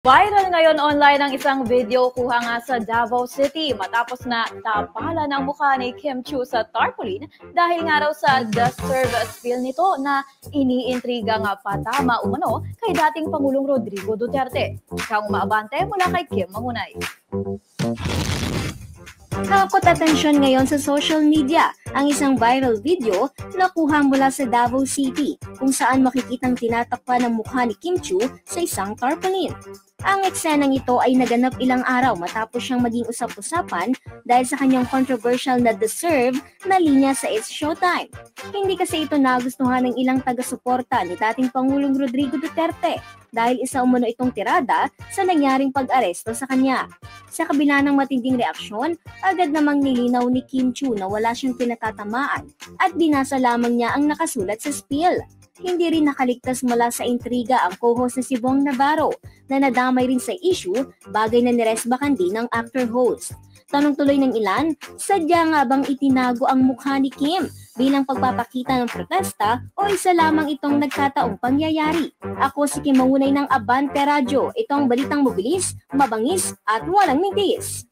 Viral ngayon online ang isang video kuha nga sa Davao City matapos na tapalan ang mukha ni Kim Chiu sa tarpaulin dahil nga raw sa deserve spill nito na iniintriga nga patama umano kay dating Pangulong Rodrigo Duterte. Ikaw umaabante mula kay Kim Mangunay. Hakot atensyon ngayon sa social media ang isang viral video na kuha mula sa Davao City kung saan makikitang tinatakpan ng mukha ni Kim Chiu sa isang tarpaulin. Ang eksenang ito ay naganap ilang araw matapos siyang maging usap-usapan dahil sa kanyang controversial na deserve na linya sa It's Showtime. Hindi kasi ito nagustuhan ng ilang taga-suporta ni dating Pangulong Rodrigo Duterte dahil isa umano itong tirada sa nangyaring pag-aresto sa kanya. Sa kabila ng matinding reaksyon, agad namang nilinaw ni Kim Chiu na wala siyang pinatatamaan at binasa lamang niya ang nakasulat sa spill. Hindi rin nakaligtas mula sa intriga ang co-host na si Bong Navarro na nadamay rin sa issue, bagay na niresbakan din ng actor-host. Tanong tuloy ng ilan, sadya nga bang itinago ang mukha ni Kim bilang pagpapakita ng protesta o isa lamang itong nagkataong pangyayari? Ako si Kim Mangunay ng Abante Radio. Ito ang balitang mabilis, mabangis at walang mintis.